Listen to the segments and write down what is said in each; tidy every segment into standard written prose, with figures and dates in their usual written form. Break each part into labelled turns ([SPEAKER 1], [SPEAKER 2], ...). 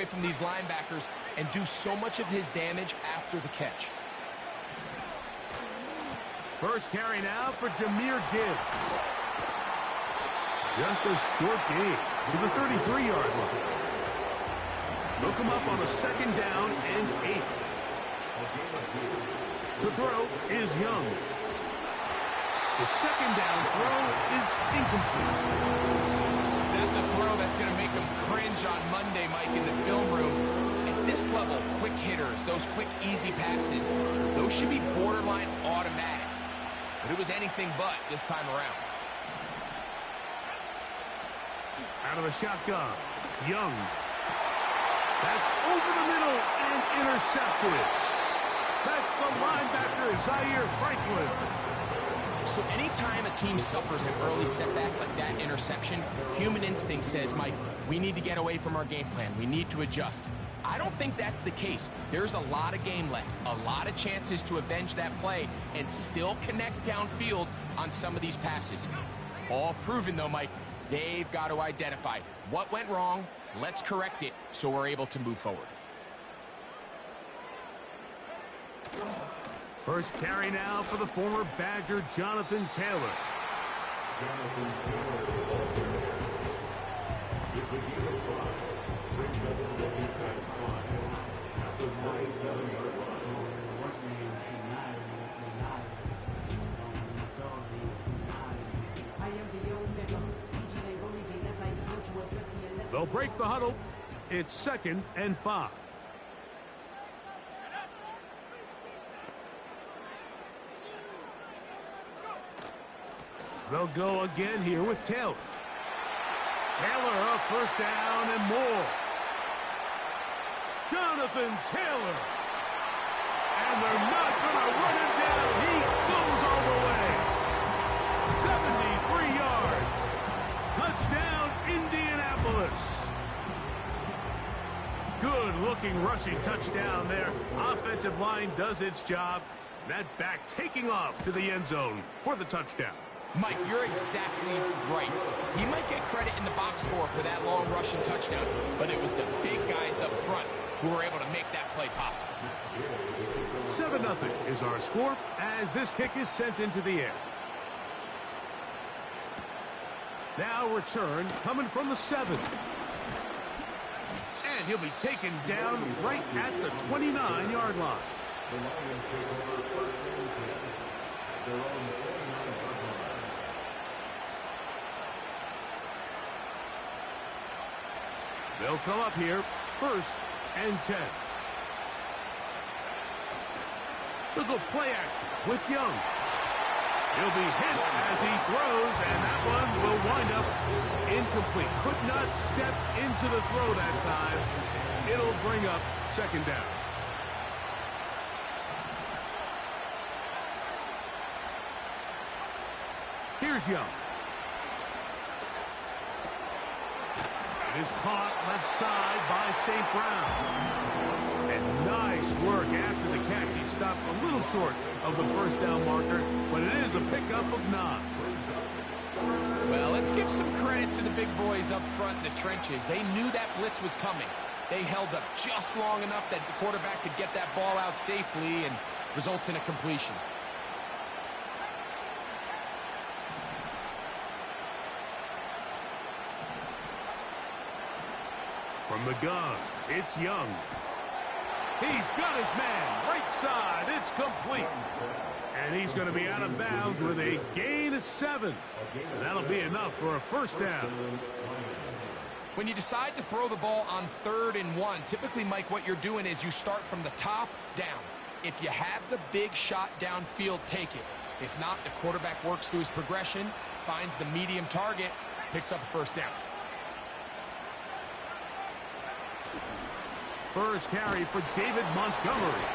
[SPEAKER 1] away from these linebackers and do so much of his damage after the catch.
[SPEAKER 2] First carry now for Jahmyr Gibbs. Just a short gain to the 33-yard line. They'll come up on a 2nd down and 8. To throw is Young. The 2nd down throw is incomplete.
[SPEAKER 1] That's a throw that's going to make them cringe on Monday, Mike, in the film room. At this level, quick hitters, those quick, easy passes, those should be borderline automatic. But it was anything but this time around.
[SPEAKER 2] Out of the shotgun, Young. That's over the middle and intercepted. That's the linebacker, Zaire Franklin.
[SPEAKER 1] So anytime a team suffers an early setback like that interception, human instinct says, Mike, we need to get away from our game plan. We need to adjust. I don't think that's the case. There's a lot of game left, a lot of chances to avenge that play and still connect downfield on some of these passes. All proven, though, Mike, they've got to identify what went wrong. Let's correct it so we're able to move forward.
[SPEAKER 2] First carry now for the former Badger, Jonathan Taylor. They'll break the huddle. It's 2nd and 5. They'll go again here with Taylor. Taylor, a 1st down and more. Jonathan Taylor. And they're not going to run him down. He goes all the way. 73 yards. Touchdown, Indianapolis. Good-looking rushing touchdown there. Offensive line does its job. That back taking off to the end zone for the touchdown.
[SPEAKER 1] Mike, you're exactly right. He might get credit in the box score for that long rushing touchdown, but it was the big guys up front who were able to make that play possible.
[SPEAKER 2] 7-0 is our score as this kick is sent into the air. Now return coming from the 7. And he'll be taken down right at the 29-yard line. They'll come up here, 1st and 10. They'll go play action with Young. He'll be hit as he throws, and that one will wind up incomplete. Could not step into the throw that time. It'll bring up 2nd down. Here's Young. It is caught left side by St. Brown. And nice work after the catch. He stopped a little short of the 1st down marker, but it is a pickup of 9.
[SPEAKER 1] Well, let's give some credit to the big boys up front in the trenches. They knew that blitz was coming. They held up just long enough that the quarterback could get that ball out safely and results in a completion.
[SPEAKER 2] From the gun, it's Young. He's got his man, right side, it's complete. And he's going to be out of bounds with a gain of 7. And that'll be enough for a 1st down.
[SPEAKER 1] When you decide to throw the ball on 3rd and 1, typically, Mike, what you're doing is you start from the top down. If you have the big shot downfield, take it. If not, the quarterback works through his progression, finds the medium target, picks up a 1st down.
[SPEAKER 2] First carry for David Montgomery.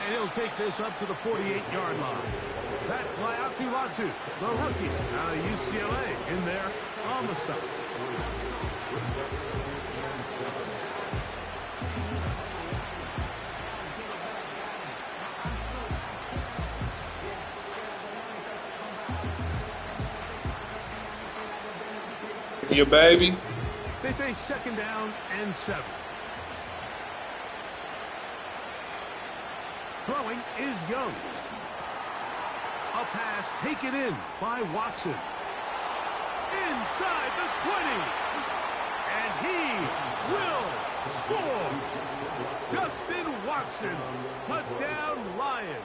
[SPEAKER 2] And he'll take this up to the 48-yard line. That's Laiatu Latu, the rookie out of UCLA, in there on the stop.
[SPEAKER 3] Your baby.
[SPEAKER 2] They face 2nd down and 7. Throwing is Young. A pass taken in by Watson. Inside the 20. And he will score. Justin Watson, touchdown Lions.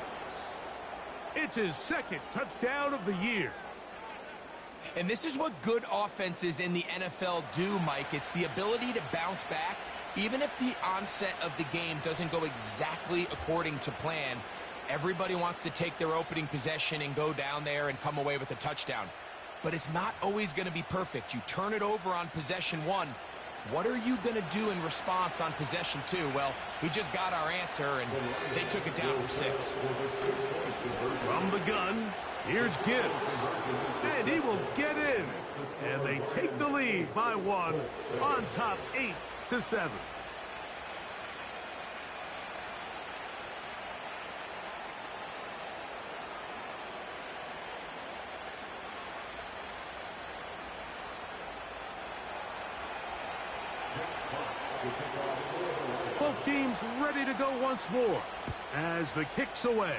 [SPEAKER 2] It's his 2nd touchdown of the year.
[SPEAKER 1] And this is what good offenses in the NFL do, Mike. It's the ability to bounce back, even if the onset of the game doesn't go exactly according to plan. Everybody wants to take their opening possession and go down there and come away with a touchdown. But it's not always going to be perfect. You turn it over on possession 1. What are you going to do in response on possession 2? Well, we just got our answer, and they took it down for 6.
[SPEAKER 2] From the gun, here's Gibbs. And he will get in. And they take the lead by 1 on top 8-7. Both teams ready to go once more as the kick's away.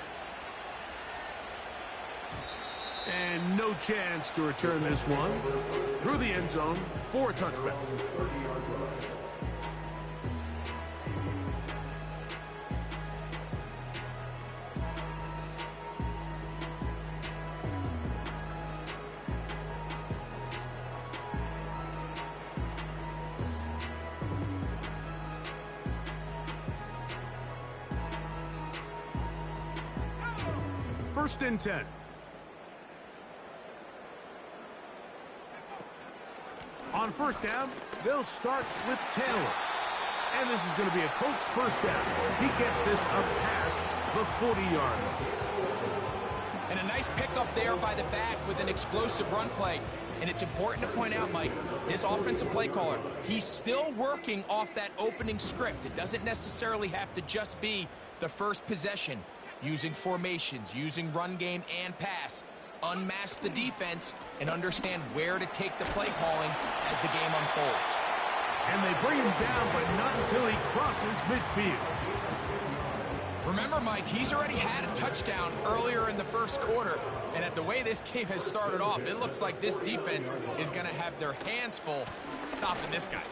[SPEAKER 2] And no chance to return this one through the end zone for a touchback. First and 10. On first down, they'll start with Taylor. And this is going to be a Colts first down as he gets this up past the 40-yard line.
[SPEAKER 1] And a nice pickup there by the back with an explosive run play. And it's important to point out, Mike, this offensive play caller, he's still working off that opening script. It doesn't necessarily have to just be the first possession. Using formations, using run game and pass. Unmask the defense and understand where to take the play calling as the game unfolds.
[SPEAKER 2] And they bring him down, but not until he crosses midfield.
[SPEAKER 1] Remember, Mike, he's already had a touchdown earlier in the first quarter. And at the way this game has started off, it looks like this defense is going to have their hands full stopping this guy.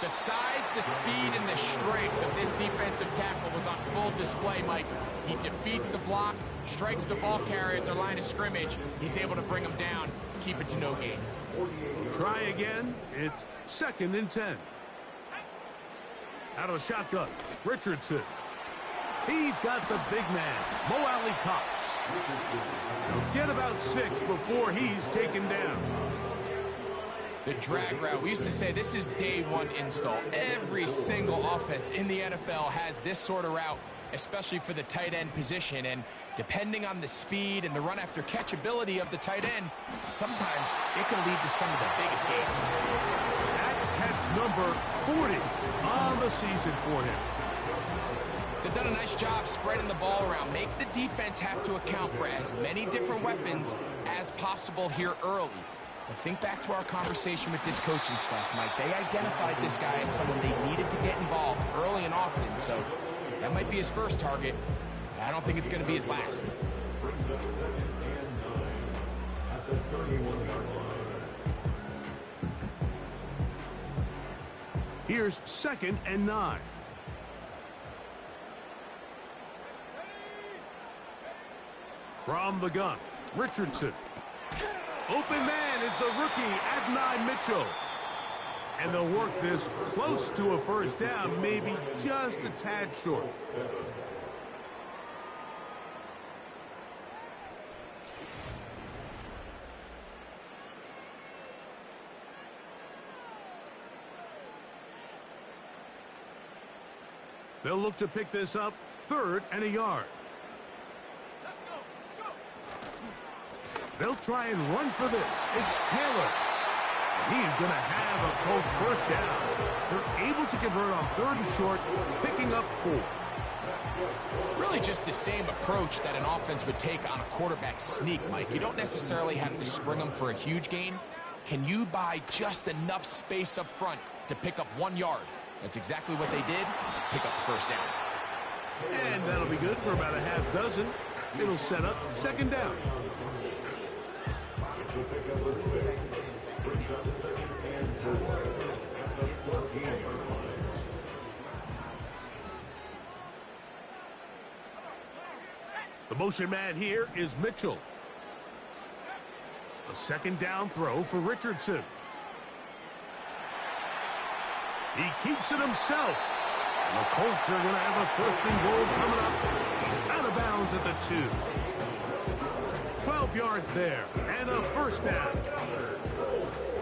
[SPEAKER 1] The size, the speed, and the strength of this defensive tackle was on full display, Mike. He defeats the block, strikes the ball carrier at their line of scrimmage. He's able to bring him down, keep it to no gain.
[SPEAKER 2] Try again. It's 2nd and 10. Out of the shotgun, Richardson. He's got the big man, Mo Alley Cox. He'll get about 6 before he's taken down.
[SPEAKER 1] The drag route. We used to say this is day one install. Every single offense in the NFL has this sort of route, especially for the tight end position. And depending on the speed and the run after catch ability of the tight end, sometimes it can lead to some of the biggest gains.
[SPEAKER 2] That catch number 40 on the season for him.
[SPEAKER 1] They've done a nice job spreading the ball around. Make the defense have to account for as many different weapons as possible here early. But think back to our conversation with this coaching staff, Mike. They identified this guy as someone they needed to get involved early and often. So that might be his first target. I don't think it's going to be his last.
[SPEAKER 2] Here's 2nd and 9. From the gun, Richardson. Open man is the rookie, Adonai Mitchell. And they'll work this close to a first down, maybe just a tad short. They'll look to pick this up, 3rd and a yard. They'll try and run for this. It's Taylor. And he is going to have a Colts first down. They're able to convert on 3rd and short, picking up 4.
[SPEAKER 1] Really just the same approach that an offense would take on a quarterback sneak, Mike. You don't necessarily have to spring them for a huge gain. Can you buy just enough space up front to pick up 1 yard? That's exactly what they did. Pick up the first down.
[SPEAKER 2] And that'll be good for about a half dozen. It'll set up second down. The motion man here is Mitchell. A second down throw for Richardson. He keeps it himself. And the Colts are going to have a first and goal coming up. He's out of bounds at the 2. 12 yards there and a first down.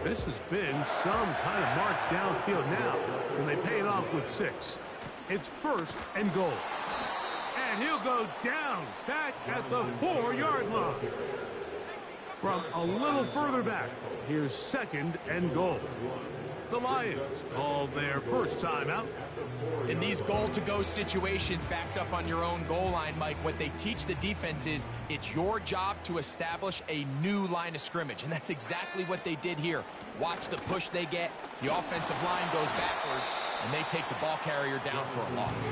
[SPEAKER 2] This has been some kind of march downfield now, and they pay it off with 6. It's first and goal. And he'll go down back at the 4-yard line. From a little further back, here's second and goal. The Lions called their first timeout.
[SPEAKER 1] In these goal-to-go situations backed up on your own goal line, Mike, what they teach the defense is it's your job to establish a new line of scrimmage, and that's exactly what they did here. Watch the push they get. The offensive line goes backwards, and they take the ball carrier down for a loss.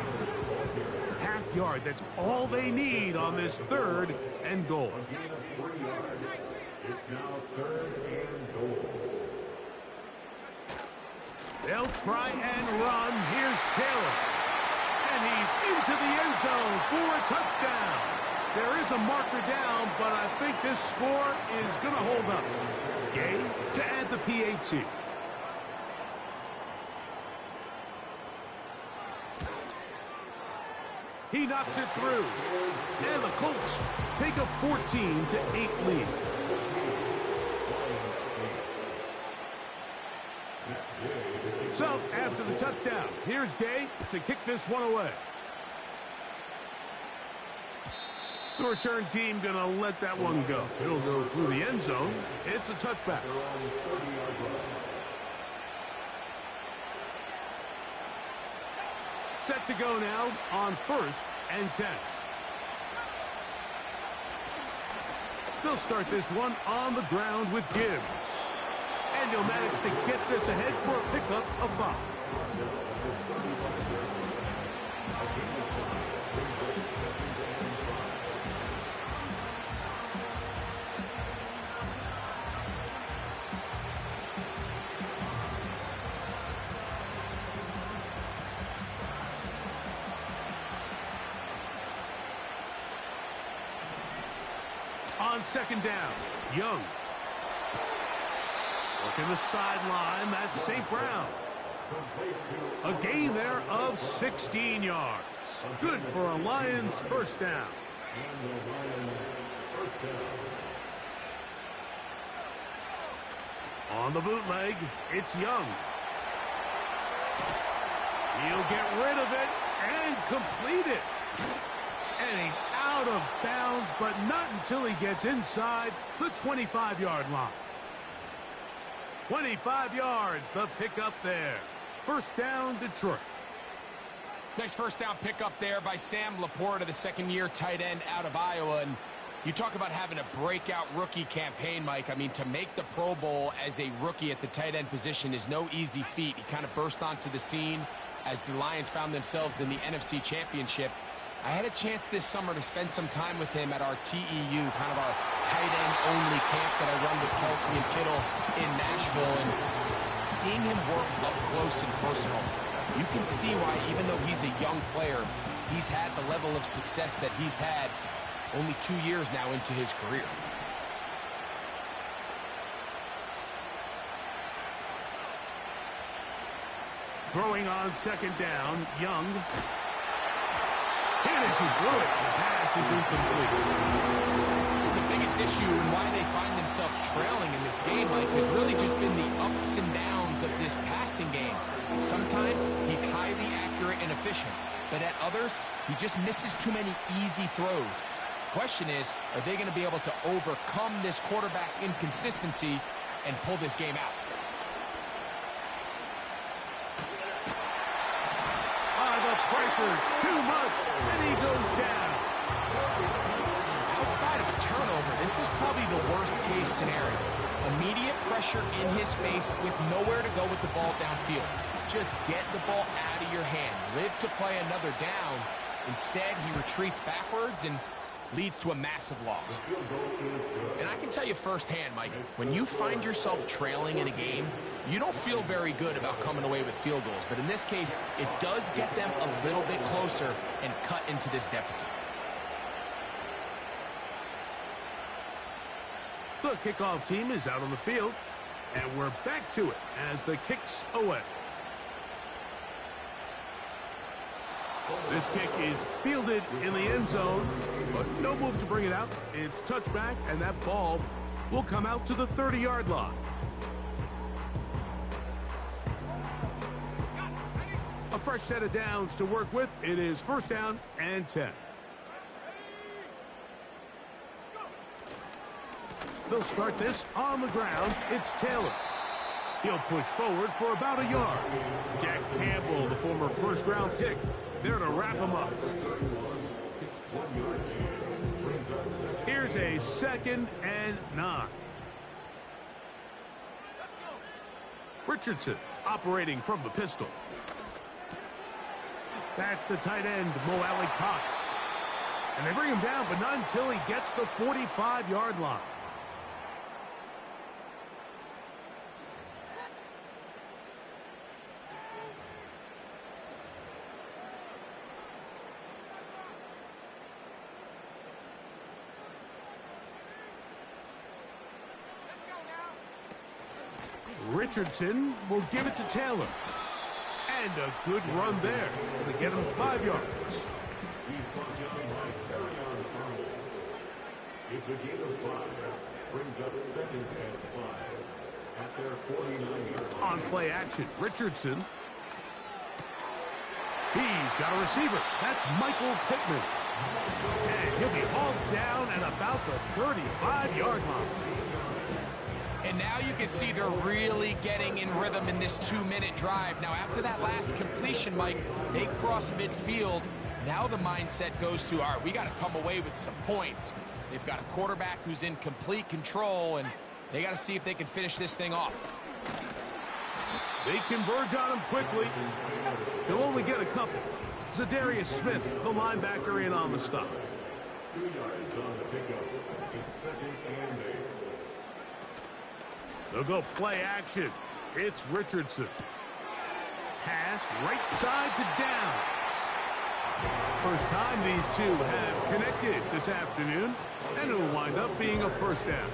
[SPEAKER 2] Half yard, that's all they need on this third and goal.
[SPEAKER 3] It's now third and goal.
[SPEAKER 2] They'll try and run. Here's Taylor. And he's into the end zone for a touchdown. There is a marker down, but I think this score is going to hold up. Gay to add the PAT. He knocks it through. And the Colts take a 14-8 lead. So, after the touchdown, here's Gay to kick this one away. The return team going to let that one go. It'll go through the end zone. It's a touchback. Set to go now on first and 10. They'll start this one on the ground with Gibbs. And he'll manage to get this ahead for a pickup of 5. On second down, Young. Working the sideline, that's St. Brown. A gain there of 16 yards. Good for a Lions first down. On the bootleg, it's Young. He'll get rid of it and complete it. And he's out of bounds, but not until he gets inside the 25-yard line. 25 yards, the pickup there. First down, Detroit.
[SPEAKER 1] Next first down pickup there by Sam Laporta, the second-year tight end out of Iowa. And you talk about having a breakout rookie campaign, Mike. I mean, to make the Pro Bowl as a rookie at the tight end position is no easy feat. He kind of burst onto the scene as the Lions found themselves in the NFC Championship. I had a chance this summer to spend some time with him at our TEU, kind of our tight end-only camp that I run with Kelsey and Kittle in Nashville. And seeing him work up close and personal, you can see why, even though he's a young player, he's had the level of success that he's had only 2 years now into his career.
[SPEAKER 2] Throwing on second down, Young. And as he blew it, the pass is incomplete.
[SPEAKER 1] The biggest issue and why they find themselves trailing in this game, Mike, has really just been the ups and downs of this passing game. Sometimes he's highly accurate and efficient, but at others, he just misses too many easy throws. Question is, are they going to be able to overcome this quarterback inconsistency and pull this game out?
[SPEAKER 2] Pressure too much, and he goes down.
[SPEAKER 1] Outside of a turnover, this was probably the worst case scenario. Immediate pressure in his face with nowhere to go with the ball downfield. Just get the ball out of your hand. Live to play another down. Instead, he retreats backwards and leads to a massive loss. And I can tell you firsthand, Mike, when you find yourself trailing in a game, you don't feel very good about coming away with field goals. But in this case, it does get them a little bit closer and cut into this deficit.
[SPEAKER 2] The kickoff team is out on the field, and we're back to it as the kick's away. This kick is fielded in the end zone, but no move to bring it out. It's touchback, and that ball will come out to the 30-yard line. A fresh set of downs to work with. It is first down and 10. They'll start this on the ground. It's Taylor. He'll push forward for about a yard. Jack Campbell, the former first-round pick, there to wrap him up. Here's a 2nd and 9. Richardson operating from the pistol. That's the tight end, Mo Alley Cox. And they bring him down, but not until he gets the 45-yard line. Richardson will give it to Taylor. And a good run there to get him 5 yards.
[SPEAKER 3] It's a gain of 5. Brings up 2nd and 5 at their 49-yard line.
[SPEAKER 2] On play action, Richardson. He's got a receiver. That's Michael Pittman. And he'll be hauled down at about the 35-yard line.
[SPEAKER 1] And now you can see they're really getting in rhythm in this 2-minute drive. Now, after that last completion, Mike, they cross midfield. Now the mindset goes to, all right, we got to come away with some points. They've got a quarterback who's in complete control, and they got to see if they can finish this thing off.
[SPEAKER 2] They converge on him quickly. He'll only get a couple. Zadarius Smith, the linebacker, in on the stop.
[SPEAKER 3] 2 yards on the pickup. It's 2nd and 8.
[SPEAKER 2] They'll go play action. It's Richardson. Pass right side to down. First time these two have connected this afternoon, and it'll wind up being a first down.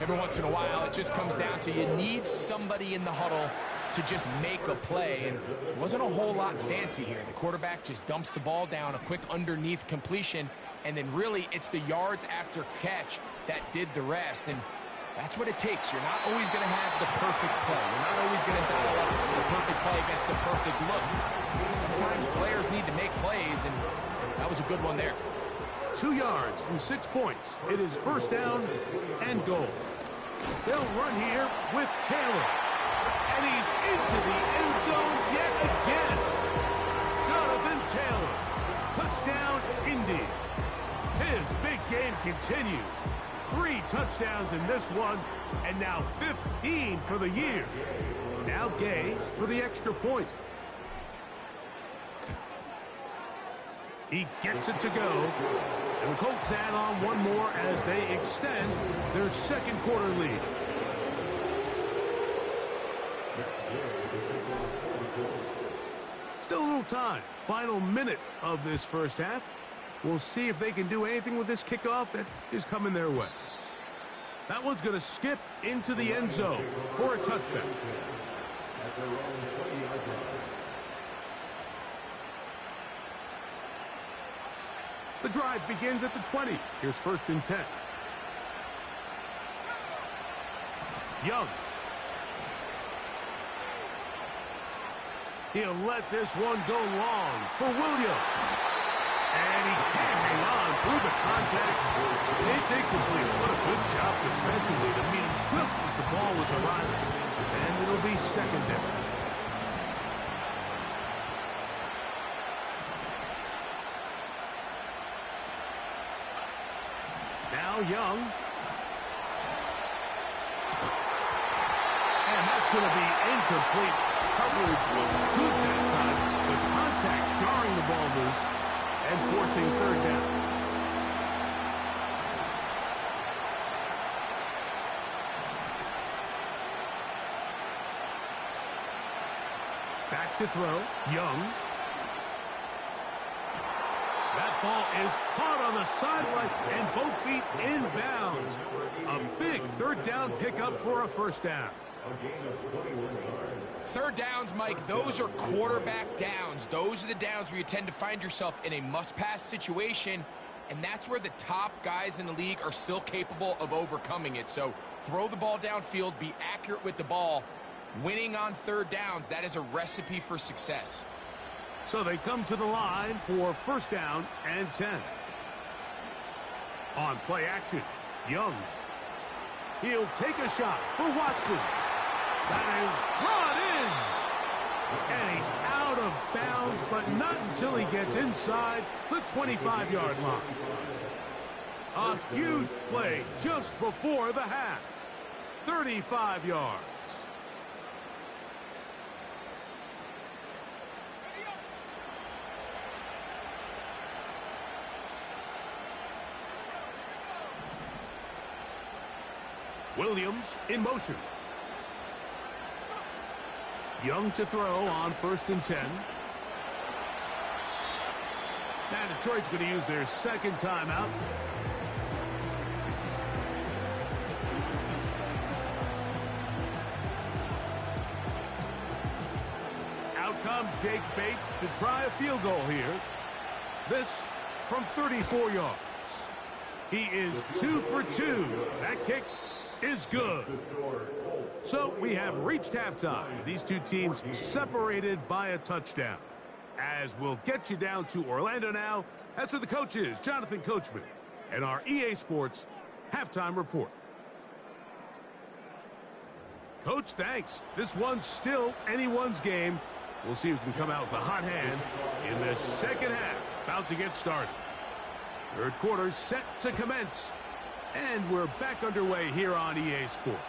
[SPEAKER 1] Every once in a while, it just comes down to you need somebody in the huddle to just make a play, and it wasn't a whole lot fancy here. The quarterback just dumps the ball down, a quick underneath completion, and then really it's the yards after catch that did the rest. And that's what it takes. You're not always going to have the perfect play. You're not always going to dial up the perfect play against the perfect look. Sometimes players need to make plays, and that was a good one there.
[SPEAKER 2] 2 yards from 6 points. It is first down and goal. They'll run here with Taylor. And he's into the end zone yet again. Jonathan Taylor. Touchdown, Indy. His big game continues. 3 touchdowns in this one, and now 15 for the year. Now Gay for the extra point. He gets it to go. And the Colts add on one more as they extend their second quarter lead. Still a little time. Final minute of this first half. We'll see if they can do anything with this kickoff that is coming their way. That one's going to skip into the end zone for a touchback. The drive begins at the 20. Here's first and 10. Young. He'll let this one go long for Williams. And he can't hang on through the contact. It's incomplete. What a good job defensively to meet him just as the ball was arriving. And it'll be second down. Now Young. That's going to be incomplete. Coverage was good that time. The contact jarring the ball loose and forcing third down. Back to throw. Young. That ball is caught on the sideline and both feet inbounds. A big third down pickup for a first down.
[SPEAKER 1] Third downs, Mike, those are quarterback downs. Those are the downs where you tend to find yourself in a must-pass situation, and that's where the top guys in the league are still capable of overcoming it. So throw the ball downfield, be accurate with the ball. Winning on third downs, that is a recipe for success.
[SPEAKER 2] So they come to the line for first down and 10. On play action, Young. He'll take a shot for Watson. That is brought in. And he's out of bounds, but not until he gets inside the 25-yard line. A huge play just before the half. 35 yards. Williams in motion. Young to throw on first and 10. Now Detroit's going to use their second timeout. Out comes Jake Bates to try a field goal here. This from 34 yards. He is 2 for 2. That kick is good. So we have reached halftime. These two teams separated by a touchdown. As we'll get you down to Orlando now, that's where the coach is, Jonathan Coachman, and our EA Sports halftime report. Coach, thanks. This one's still anyone's game. We'll see who can come out with a hot hand in the second half. About to get started. Third quarter set to commence. And we're back underway here on EA Sports.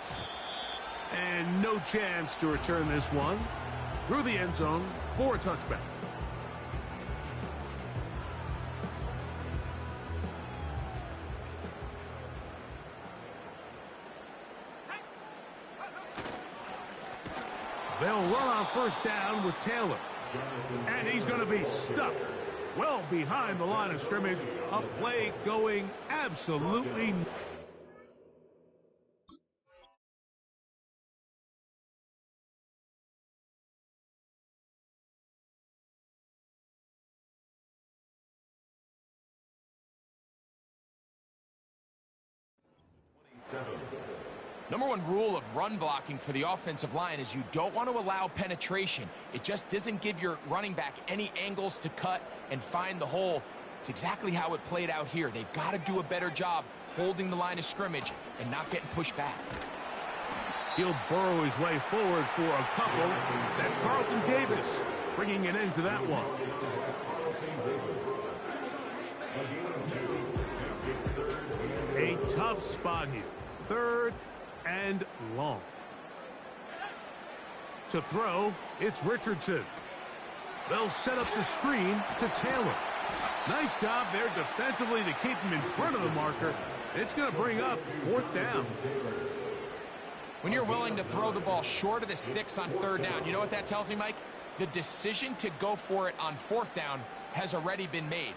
[SPEAKER 2] And no chance to return this one through the end zone for a touchback. They'll run on first down with Taylor. And he's going to be stuck well behind the line of scrimmage. A play going absolutely.
[SPEAKER 1] Number one rule of run blocking for the offensive line is you don't want to allow penetration. It just doesn't give your running back any angles to cut and find the hole. It's exactly how it played out here. They've got to do a better job holding the line of scrimmage and not getting pushed back.
[SPEAKER 2] He'll burrow his way forward for a couple. That's Carlton Davis bringing it into that one. A tough spot here. Third and long. To throw, it's Richardson. They'll set up the screen to Taylor. Nice job there defensively to keep him in front of the marker. It's going to bring up fourth down.
[SPEAKER 1] When you're willing to throw the ball short of the sticks on third down, you know what that tells me, Mike? The decision to go for it on fourth down has already been made.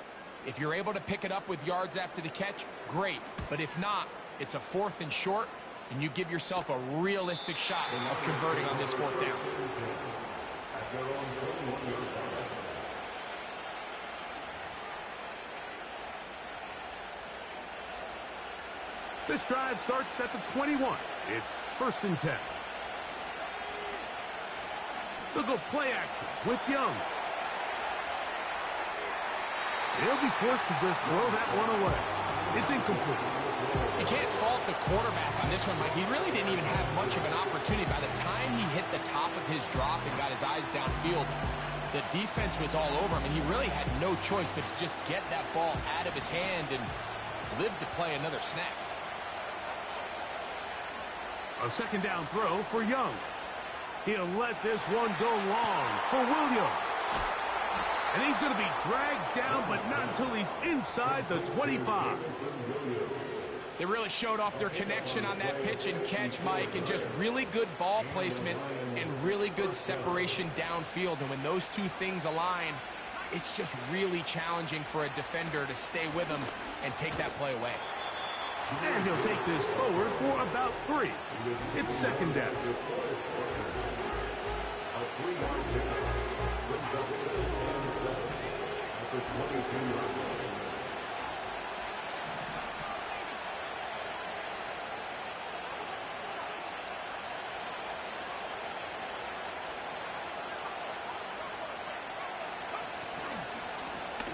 [SPEAKER 1] If you're able to pick it up with yards after the catch, great. But if not, it's a fourth and short, and you give yourself a realistic shot of converting on this fourth down.
[SPEAKER 2] This drive starts at the 21. It's first and 10. They'll go play action with Young. They'll be forced to just throw that one away. It's incomplete.
[SPEAKER 1] You can't fault the quarterback on this one, Mike. He really didn't even have much of an opportunity. By the time he hit the top of his drop and got his eyes downfield, the defense was all over him, and he really had no choice but to just get that ball out of his hand and live to play another snap.
[SPEAKER 2] A second down throw for Young. He'll let this one go long for Williams. And he's going to be dragged down, but not until he's inside the 25.
[SPEAKER 1] They really showed off their connection on that pitch and catch, Mike, and just really good ball placement and really good separation downfield. And when those two things align, it's just really challenging for a defender to stay with him and take that play away.
[SPEAKER 2] And he'll take this forward for about 3. It's second down.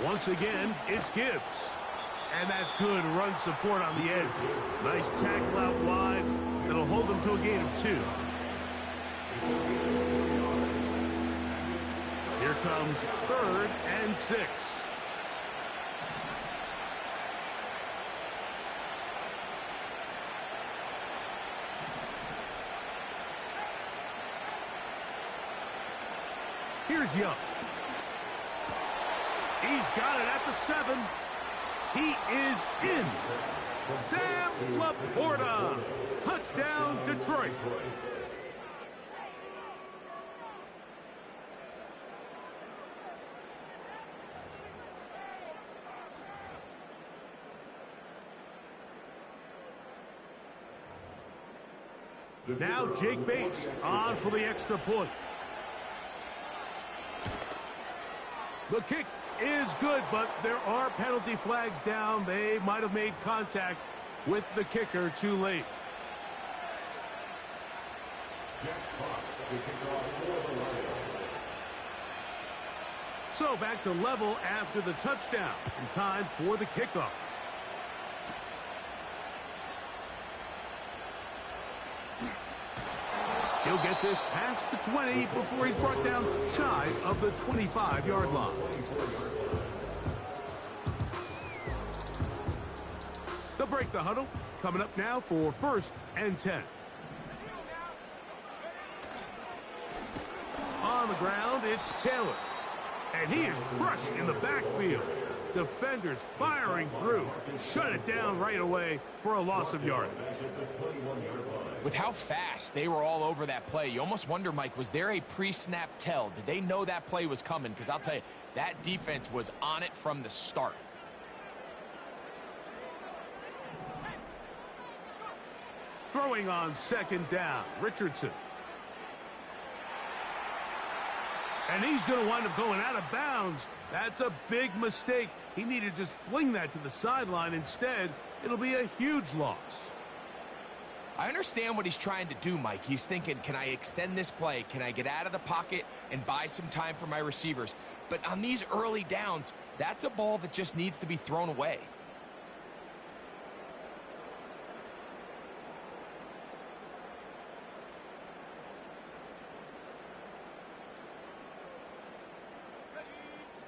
[SPEAKER 2] Once again, it's Gibbs. And that's good run support on the edge. Nice tackle out wide. That'll hold them to a gain of 2. Here comes 3rd and 6. Here's Young. He's got it at the 7. He is in. Sam Laporta. Touchdown, Detroit. Now Jake Bates on for the extra point. The kick is good, but there are penalty flags down. They might have made contact with the kicker too late. So back to level after the touchdown. In time for the kickoff. He'll get this past the 20 before he's brought down shy of the 25-yard line. They'll break the huddle. Coming up now for 1st and 10. On the ground, it's Taylor. And he is crushed in the backfield. Defenders firing through. Shut it down right away for a loss of yardage.
[SPEAKER 1] With how fast they were all over that play, you almost wonder, Mike, was there a pre-snap tell? Did they know that play was coming? Because I'll tell you, that defense was on it from the start.
[SPEAKER 2] Throwing on 2nd down, Richardson. And he's going to wind up going out of bounds. That's a big mistake. He needed to just fling that to the sideline. Instead, it'll be a huge loss.
[SPEAKER 1] I understand what he's trying to do, Mike. He's thinking, can I extend this play? Can I get out of the pocket and buy some time for my receivers? But on these early downs, that's a ball that just needs to be thrown away.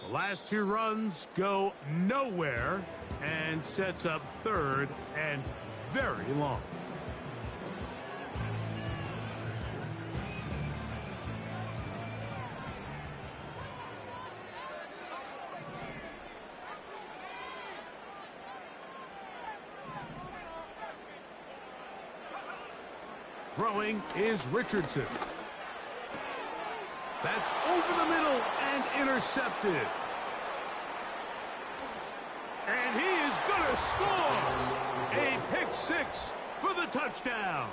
[SPEAKER 2] The last 2 runs go nowhere and sets up 3rd and very long. Throwing is Richardson. That's over the middle and intercepted. And he is going to score. A pick 6 for the touchdown.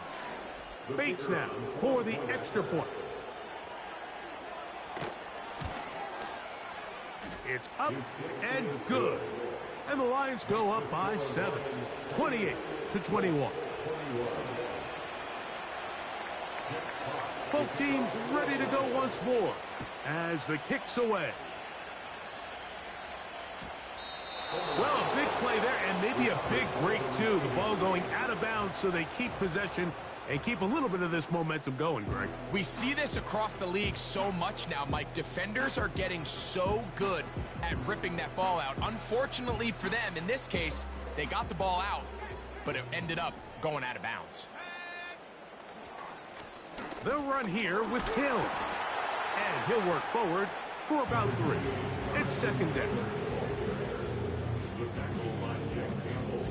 [SPEAKER 2] Bates now for the extra point. It's up and good. And the Lions go up by 7, 28-21. Both teams ready to go once more as the kick's away. Well, a big play there and maybe a big break too. The ball going out of bounds so they keep possession and keep a little bit of this momentum going, Greg.
[SPEAKER 1] We see this across the league so much now, Mike. Defenders are getting so good at ripping that ball out. Unfortunately for them, in this case, they got the ball out, but it ended up going out of bounds.
[SPEAKER 2] They'll run here with Hill. And he'll work forward for about 3. It's second down.
[SPEAKER 3] The tackle by Jack Campbell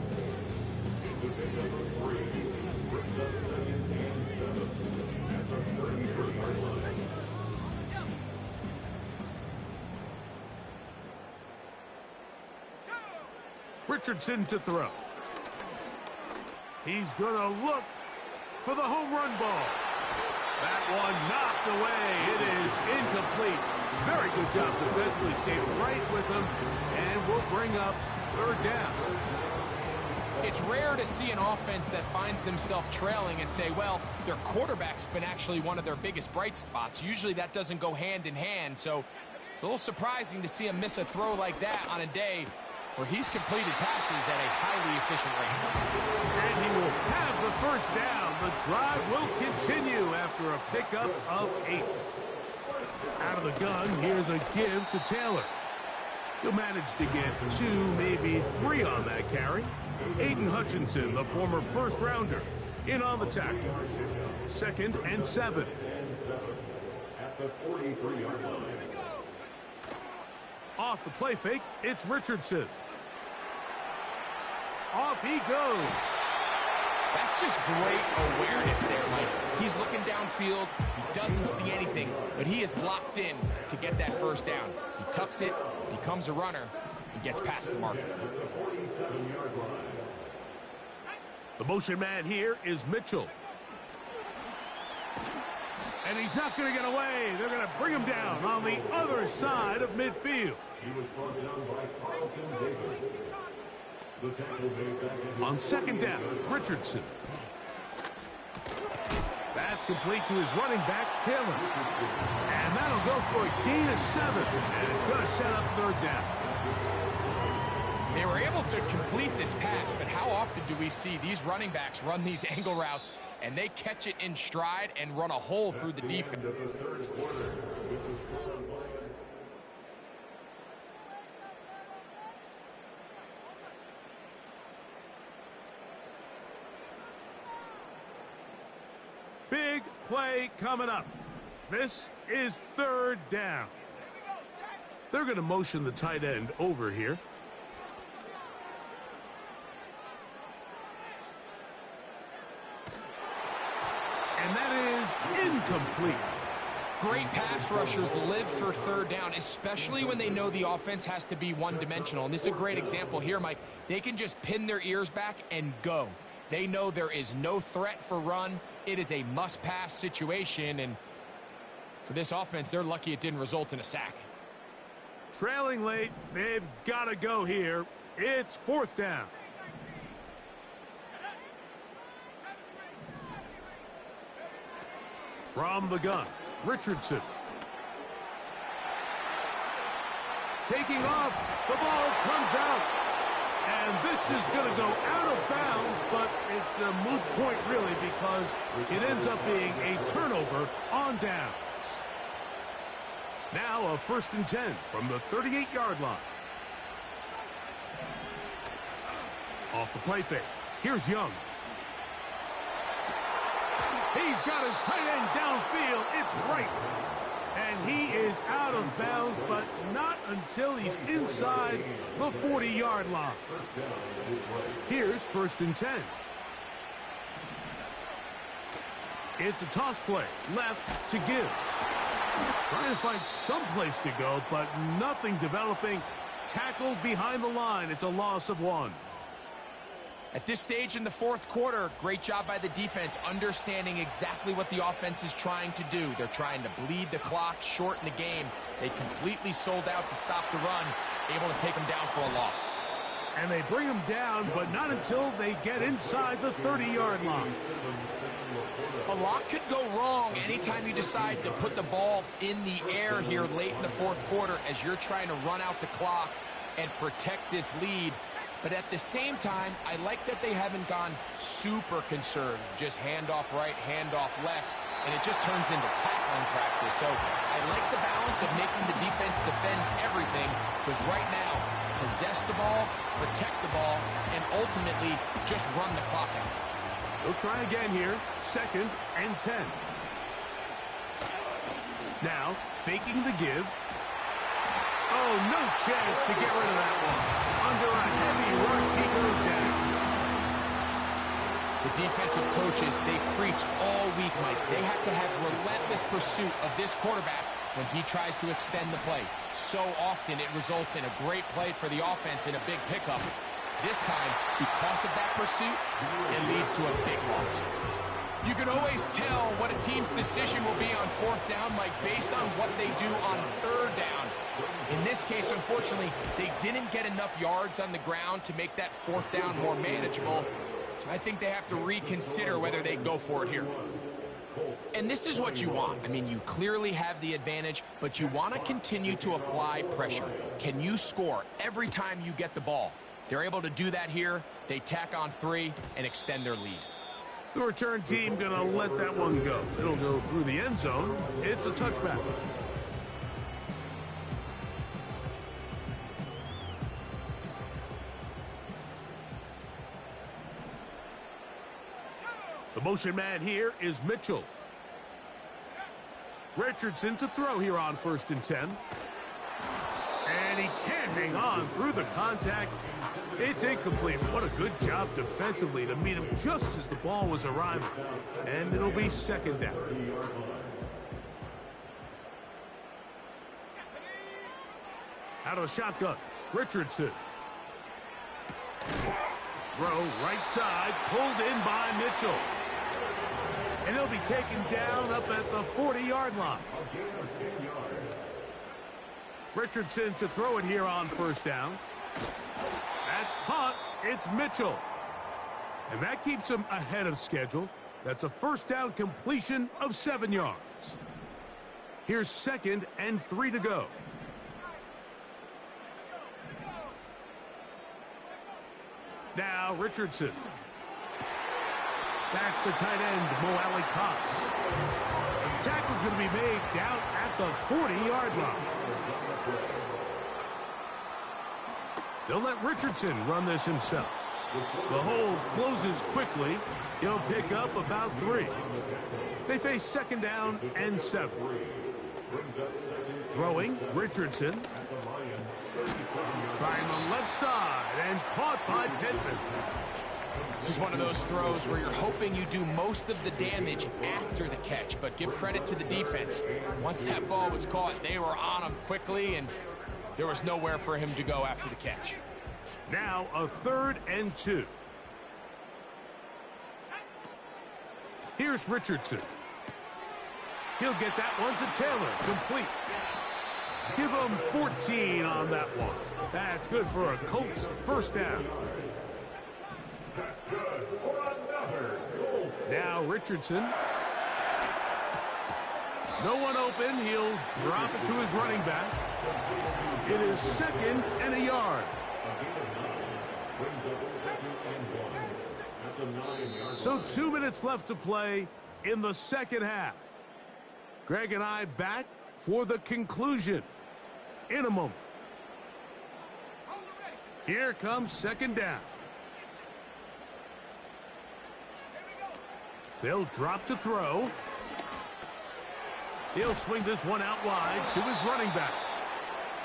[SPEAKER 3] is a big number 3. Brings up 2nd and 7 at the 33-yard line.
[SPEAKER 2] Richardson to throw. He's going to look for the home run ball. That one knocked away. It is incomplete. Very good job defensively. Stayed right with him, and will bring up 3rd down.
[SPEAKER 1] It's rare to see an offense that finds themselves trailing and say, well, their quarterback's been actually one of their biggest bright spots. Usually that doesn't go hand in hand, so it's a little surprising to see him miss a throw like that on a day where he's completed passes at a highly efficient rate.
[SPEAKER 2] And he will have the 1st down. The drive will continue after a pickup of 8. Out of the gun, here's a give to Taylor. He'll manage to get 2, maybe 3 on that carry. Aiden Hutchinson, the former 1st rounder, in on the tackle. 2nd and 7.
[SPEAKER 3] At the 43-yard line.
[SPEAKER 2] Off the play fake, it's Richardson. Off he goes.
[SPEAKER 1] That's just great awareness there, Mike. He's looking downfield. He doesn't see anything, but he is locked in to get that 1st down. He tucks it, becomes a runner, and gets past the marker.
[SPEAKER 2] The motion man here is Mitchell. And he's not going to get away. They're going to bring him down on the other side of midfield.
[SPEAKER 3] He was brought down by Carlton Davis. The tackle made back
[SPEAKER 2] On 2nd down, Richardson. That's complete to his running back, Taylor. And that'll go for a gain of 7. And it's going to set up 3rd down.
[SPEAKER 1] They were able to complete this pass, but how often do we see these running backs run these angle routes and they catch it in stride and run a hole through the defense?
[SPEAKER 2] Big play coming up. This is 3rd down. They're going to motion the tight end over here. And that is incomplete.
[SPEAKER 1] Great pass rushers live for 3rd down, especially when they know the offense has to be one-dimensional. And this is a great example here, Mike. They can just pin their ears back and go. They know there is no threat for run. It is a must-pass situation, and for this offense, they're lucky it didn't result in a sack.
[SPEAKER 2] Trailing late, they've got to go here. It's 4th down. From the gun, Richardson. Taking off, the ball comes out. And this is going to go out of bounds, but it's a moot point, really, because it ends up being a turnover on downs. Now a 1st and 10 from the 38-yard line. Off the play fake. Here's Young. He's got his tight end downfield. It's right. And he is out of bounds, but not until he's inside the 40-yard line. Here's 1st and 10. It's a toss play. Left to Gibbs. Trying to find some place to go, but nothing developing. Tackled behind the line. It's a loss of 1.
[SPEAKER 1] At this stage in the 4th quarter, great job by the defense, understanding exactly what the offense is trying to do. They're trying to bleed the clock, shorten the game. They completely sold out to stop the run, able to take them down for a loss.
[SPEAKER 2] And they bring them down, but not until they get inside the 30-yard line.
[SPEAKER 1] A lot could go wrong anytime you decide to put the ball in the air here late in the 4th quarter as you're trying to run out the clock and protect this lead. But at the same time, I like that they haven't gone super conservative. Just handoff right, handoff left, and it just turns into tackling practice. So I like the balance of making the defense defend everything, because right now, possess the ball, protect the ball, and ultimately just run the clock out.
[SPEAKER 2] They'll try again here. 2nd and 10. Now, faking the give. Oh, no chance to get rid of that one. Under a heavy rush, he goes down.
[SPEAKER 1] The defensive coaches, they preached all week, Mike. They have to have relentless pursuit of this quarterback when he tries to extend the play. So often it results in a great play for the offense and a big pickup. This time, because of that pursuit, it leads to a big loss. You can always tell what a team's decision will be on fourth down, Mike, based on what they do on third down. In this case, unfortunately, they didn't get enough yards on the ground to make that fourth down more manageable. So I think they have to reconsider whether they go for it here. And this is what you want. I mean, you clearly have the advantage, but you want to continue to apply pressure. Can you score every time you get the ball? They're able to do that here. They tack on 3 and extend their lead.
[SPEAKER 2] The return team going to let that one go. It'll go through the end zone. It's a touchback. The motion man here is Mitchell. Richardson to throw here on 1st and 10. And he can't hang on through the contact. It's incomplete. What a good job defensively to meet him just as the ball was arriving. And it'll be 2nd down. Out of the shotgun, Richardson. Throw right side, pulled in by Mitchell. And he'll be taken down up at the 40-yard line. Richardson to throw it here on 1st down. That's caught. It's Mitchell. And that keeps him ahead of schedule. That's a 1st down completion of 7 yards. Here's 2nd and 3 to go. Now Richardson. That's the tight end, Mo Alley Cox. The tackle's going to be made down at the 40-yard line. They'll let Richardson run this himself. The hole closes quickly. He'll pick up about 3. They face 2nd down and 7. Throwing, Richardson. Trying the left side and caught by Pittman.
[SPEAKER 1] This is one of those throws where you're hoping you do most of the damage after the catch, but give credit to the defense. Once that ball was caught, they were on him quickly, and there was nowhere for him to go after the catch.
[SPEAKER 2] Now a 3rd and 2. Here's Richardson. He'll get that one to Taylor, complete. Give him 14 on that one. That's good for a Colts 1st down.
[SPEAKER 3] That's good for another goal.
[SPEAKER 2] Now Richardson. No one open. He'll drop it to his running back. It is 2nd and a yard. So 2 minutes left to play in the 2nd half. Greg and I back for the conclusion in a moment. Here comes 2nd down. They'll drop to throw. He'll swing this one out wide to his running back.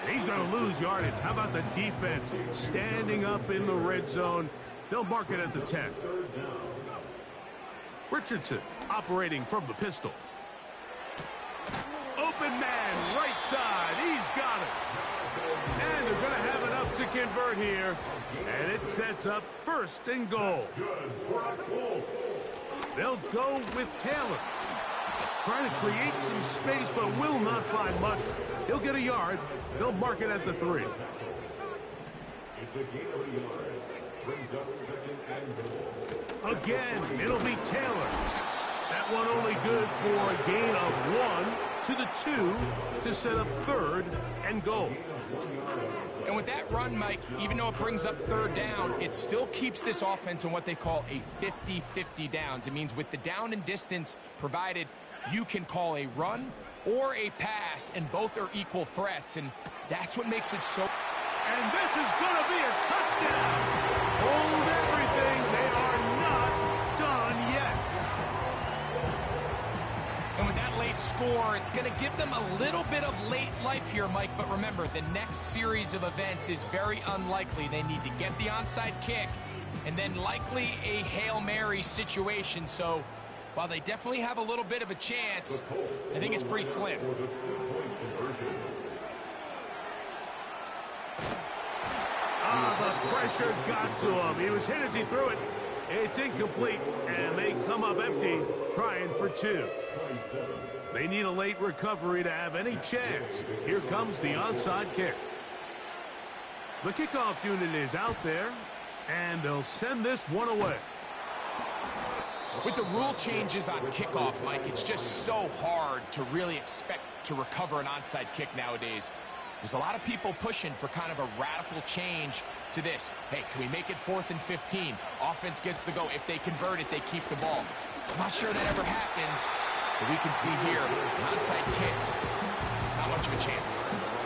[SPEAKER 2] And he's going to lose yardage. How about the defense standing up in the red zone? They'll mark it at the 10. Richardson operating from the pistol. Open man, right side. He's got it. And they're going to have enough to convert here. And it sets up 1st and goal. They'll go with Taylor. Trying to create some space, but will not find much. He'll get a yard. They'll mark it at the 3.
[SPEAKER 3] It's a gain of a yard. Brings up 2nd and goal.
[SPEAKER 2] Again, it'll be Taylor. That one only good for a gain of 1 to the 2 to set up 3rd and goal.
[SPEAKER 1] And with that run, Mike, even though it brings up 3rd down, it still keeps this offense in what they call a 50-50 downs. It means with the down and distance provided, you can call a run or a pass, and both are equal threats, and that's what makes it so.
[SPEAKER 2] And this is going to be a touchdown. Hold everything. They are not done yet.
[SPEAKER 1] And with that late late score. It's going to give them a little bit of late life here, Mike. But remember, the next series of events is very unlikely. They need to get the onside kick and then likely a Hail Mary situation. So while they definitely have a little bit of a chance, I think it's pretty slim.
[SPEAKER 2] The pressure got to him. He was hit as he threw it. It's incomplete, and they come up empty, trying for two. They need a late recovery to have any chance. Here comes the onside kick. The kickoff unit is out there, and they'll send this one away.
[SPEAKER 1] With the rule changes on kickoff, Mike, it's just so hard to really expect to recover an onside kick nowadays. There's a lot of people pushing for kind of a radical change to this. Hey, can we make it 4th and 15? Offense gets the go. If they convert it, they keep the ball. I'm not sure that ever happens, but we can see here, an onside kick, not much of a chance.